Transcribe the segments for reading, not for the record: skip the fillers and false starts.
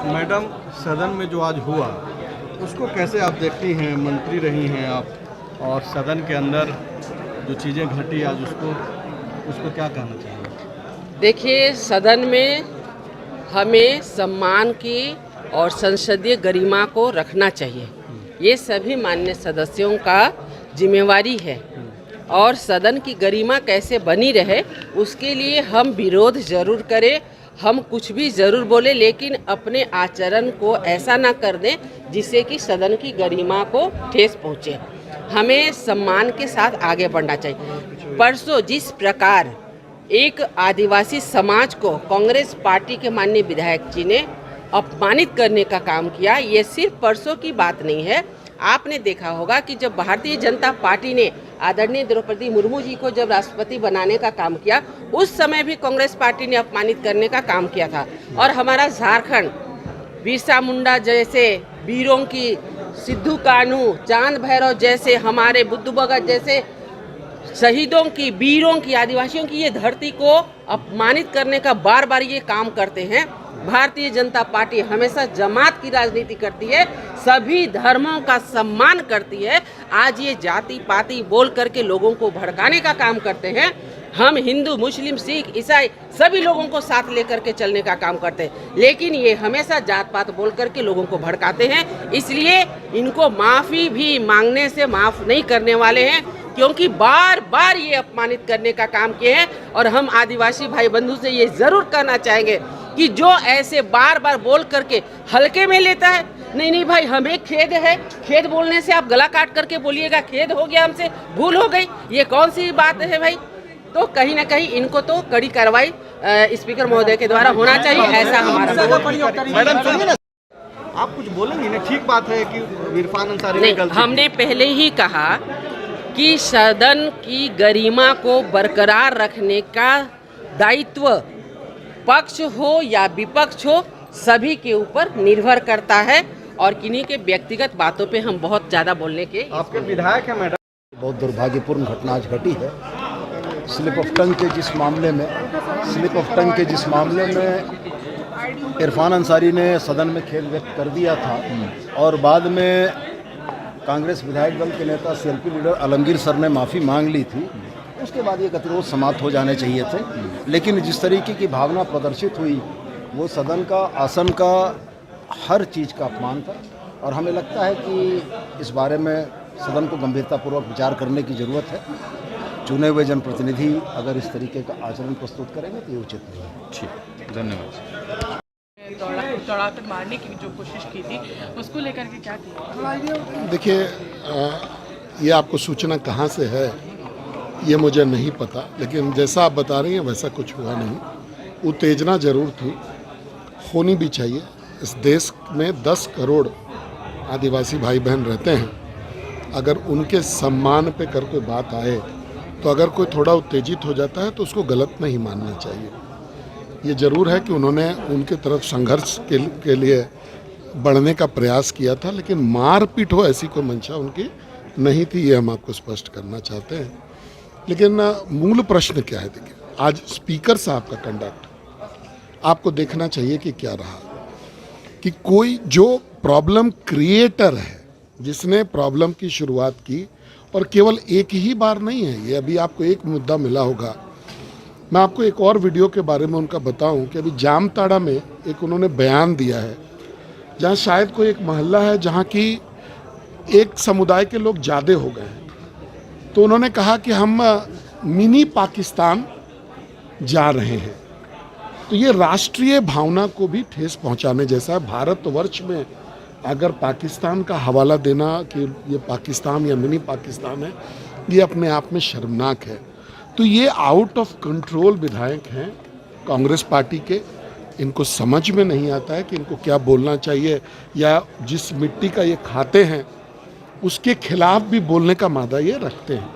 Madam, सदन में जो आज हुआ उसको कैसे आप देखती हैं? मंत्री रही हैं आप, और सदन के अंदर जो चीज़ें घटी आज उसको क्या कहना चाहिए? देखिए, सदन में हमें सम्मान की और संसदीय गरिमा को रखना चाहिए। ये सभी माननीय सदस्यों का जिम्मेवारी है और सदन की गरिमा कैसे बनी रहे उसके लिए हम विरोध जरूर करें, हम कुछ भी ज़रूर बोले, लेकिन अपने आचरण को ऐसा ना कर दें जिससे कि सदन की गरिमा को ठेस पहुँचे। हमें सम्मान के साथ आगे बढ़ना चाहिए। परसों जिस प्रकार एक आदिवासी समाज को कांग्रेस पार्टी के माननीय विधायक जी ने अपमानित करने का काम किया, ये सिर्फ परसों की बात नहीं है। आपने देखा होगा कि जब भारतीय जनता पार्टी ने आदरणीय द्रौपदी मुर्मू जी को जब राष्ट्रपति बनाने का काम किया, उस समय भी कांग्रेस पार्टी ने अपमानित करने का काम किया था। और हमारा झारखंड बिरसा मुंडा जैसे वीरों की, सिद्धू कान्हू, चांद भैरव जैसे, हमारे बुद्धू भगत जैसे शहीदों की, वीरों की, आदिवासियों की ये धरती को अपमानित करने का बार बार ये काम करते हैं। भारतीय जनता पार्टी हमेशा जमात की राजनीति करती है, सभी धर्मों का सम्मान करती है। आज ये जाति पाति बोल करके लोगों को भड़काने का काम करते हैं। हम हिंदू, मुस्लिम, सिख, ईसाई सभी लोगों को साथ लेकर के चलने का काम करते हैं, लेकिन ये हमेशा जात पात बोल करके लोगों को भड़काते हैं। इसलिए इनको माफ़ी भी मांगने से माफ़ नहीं करने वाले हैं, क्योंकि बार बार ये अपमानित करने का काम किए हैं। और हम आदिवासी भाई बंधु से ये ज़रूर कहना चाहेंगे कि जो ऐसे बार बार बोल करके हल्के में लेता है, नहीं भाई, हमें खेद है, खेद बोलने से आप गला काट करके बोलिएगा खेद हो गया, हमसे भूल हो गई, ये कौन सी बात है भाई? तो कहीं ना कहीं इनको तो कड़ी कार्रवाई स्पीकर महोदय के द्वारा होना चाहिए, ऐसा हमारा। मैडम, आप कुछ बोलेंगे ना? ठीक बात है कि इरफान अंसारी ने गलती, हमने पहले ही कहा कि सदन की गरिमा को बरकरार रखने का दायित्व पक्ष हो या विपक्ष हो सभी के ऊपर निर्भर करता है, और किन्हीं के व्यक्तिगत बातों पे हम बहुत ज़्यादा बोलने के। आपके विधायक है मैडम। बहुत दुर्भाग्यपूर्ण घटना आज घटी है। स्लिप ऑफ टंग के जिस मामले में इरफान अंसारी ने सदन में खेद व्यक्त कर दिया था और बाद में कांग्रेस विधायक दल के नेता सीएलपी लीडर आलमगीर सर ने माफ़ी मांग ली थी, उसके बाद ये गतिरोध समाप्त हो जाने चाहिए थे। लेकिन जिस तरीके की भावना प्रदर्शित हुई वो सदन का, आसन का, हर चीज़ का अपमान था। और हमें लगता है कि इस बारे में सदन को गंभीरतापूर्वक विचार करने की ज़रूरत है। चुने हुए जनप्रतिनिधि अगर इस तरीके का आचरण प्रस्तुत करेंगे तो ये उचित नहीं है। ठीक, धन्यवाद। दौड़ाकर मारने की जो कोशिश की थी, उसको लेकर के क्या किया? देखिए, ये आपको सूचना कहाँ से है ये मुझे नहीं पता, लेकिन जैसा आप बता रही हैं वैसा कुछ हुआ नहीं। उत्तेजना जरूर थी, होनी भी चाहिए। इस देश में 10 करोड़ आदिवासी भाई बहन रहते हैं, अगर उनके सम्मान पे कर कोई बात आए तो अगर कोई थोड़ा उत्तेजित हो जाता है तो उसको गलत नहीं मानना चाहिए। ये ज़रूर है कि उन्होंने उनके तरफ संघर्ष के लिए बढ़ने का प्रयास किया था, लेकिन मारपीट हो ऐसी कोई मंशा उनकी नहीं थी, ये हम आपको स्पष्ट करना चाहते हैं। लेकिन मूल प्रश्न क्या है? देखिए, आज स्पीकर साहब का कंडक्ट आपको देखना चाहिए कि क्या रहा, कि कोई जो प्रॉब्लम क्रिएटर है, जिसने प्रॉब्लम की शुरुआत की, और केवल एक ही बार नहीं है ये, अभी आपको एक मुद्दा मिला होगा। मैं आपको एक और वीडियो के बारे में उनका बताऊं कि अभी जामताड़ा में एक उन्होंने बयान दिया है, जहां शायद कोई एक मोहल्ला है जहां की एक समुदाय के लोग ज़्यादा हो गए हैं, तो उन्होंने कहा कि हम मिनी पाकिस्तान जा रहे हैं। तो ये राष्ट्रीय भावना को भी ठेस पहुंचाने जैसा है। भारतवर्ष में अगर पाकिस्तान का हवाला देना कि ये पाकिस्तान या मिनी पाकिस्तान है, ये अपने आप में शर्मनाक है। तो ये आउट ऑफ कंट्रोल विधायक हैं कांग्रेस पार्टी के, इनको समझ में नहीं आता है कि इनको क्या बोलना चाहिए, या जिस मिट्टी का ये खाते हैं उसके खिलाफ भी बोलने का मादा ये रखते हैं।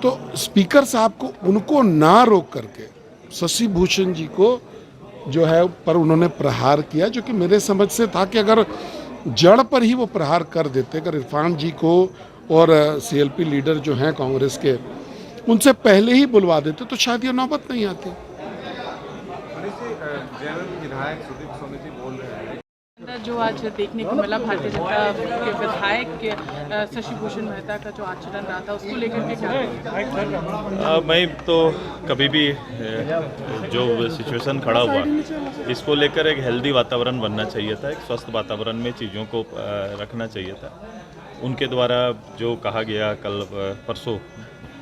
तो स्पीकर साहब को, उनको ना रोक करके शशि भूषण जी को जो है पर उन्होंने प्रहार किया, जो कि मेरे समझ से था कि अगर जड़ पर ही वो प्रहार कर देते, अगर इरफान जी को और सीएलपी लीडर जो हैं कांग्रेस के, उनसे पहले ही बुलवा देते तो शायद ये नौबत नहीं आती। विधायक सुदीप सोनी जी बोल रहे हैं जो आज देखने को मिला भारतीय जनता के विधायक के शशि भूषण मेहता का जो आचरण रहा था, उसको लेकर के क्या मैं तो कभी भी जो सिचुएशन खड़ा हुआ इसको लेकर एक हेल्दी वातावरण बनना चाहिए था, एक स्वस्थ वातावरण में चीज़ों को रखना चाहिए था। उनके द्वारा जो कहा गया कल परसों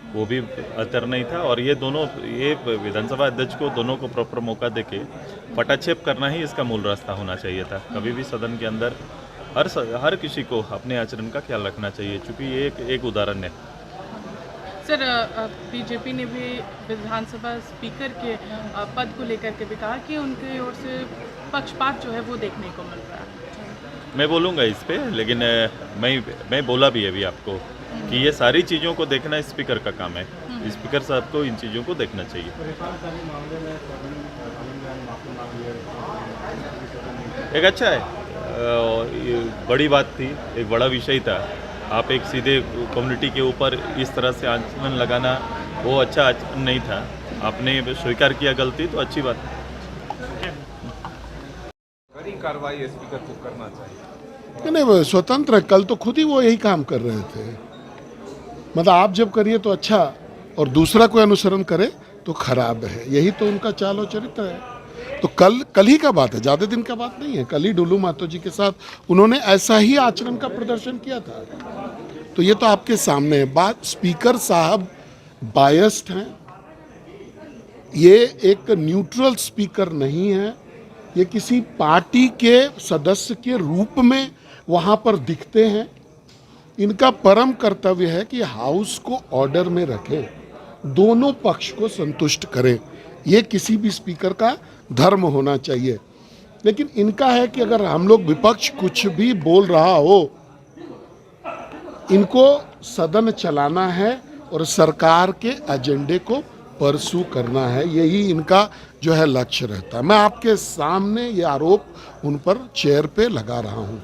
वो भी अतर नहीं था, और ये विधानसभा अध्यक्ष को दोनों को प्रॉपर मौका देके पटाक्षेप करना ही इसका मूल रास्ता होना चाहिए था। कभी भी सदन के अंदर हर किसी को अपने आचरण का ख्याल रखना चाहिए, क्योंकि ये एक उदाहरण है। सर, बीजेपी ने भी विधानसभा स्पीकर के पद को लेकर के भी कहा कि उनकी ओर से पक्षपात जो है वो देखने को मिल रहा है। मैं बोलूँगा इस पे, लेकिन मैं बोला भी अभी आपको कि ये सारी चीज़ों को देखना स्पीकर का काम है। स्पीकर साहब को इन चीज़ों को देखना चाहिए। एक अच्छा है, ये बड़ी बात थी, एक बड़ा विषय था। आप एक सीधे कम्युनिटी के ऊपर इस तरह से आचरण लगाना वो अच्छा आचरण नहीं था। आपने स्वीकार किया गलती, तो अच्छी बात है। कड़ी कार्रवाई स्पीकर को करना चाहिए। नहीं, वो स्वतंत्र है। कल तो खुद ही वो यही काम कर रहे थे। मतलब आप जब करिए तो अच्छा, और दूसरा कोई अनुसरण करे तो खराब है। यही तो उनका चाल और चरित्र है। तो कल ही का बात है, ज़्यादा दिन का बात नहीं है। कल ही डुलू महतो जी के साथ उन्होंने ऐसा ही आचरण का प्रदर्शन किया था। तो ये तो आपके सामने है बात। स्पीकर साहब बायस्ड हैं, ये एक न्यूट्रल स्पीकर नहीं है। ये किसी पार्टी के सदस्य के रूप में वहाँ पर दिखते हैं। इनका परम कर्तव्य है कि हाउस को ऑर्डर में रखें, दोनों पक्ष को संतुष्ट करें। ये किसी भी स्पीकर का धर्म होना चाहिए। लेकिन इनका है कि अगर हम लोग विपक्ष कुछ भी बोल रहा हो, इनको सदन चलाना है और सरकार के एजेंडे को परसू करना है। यही इनका जो है लक्ष्य रहता है। मैं आपके सामने ये आरोप उन पर चेयर पे लगा रहा हूँ।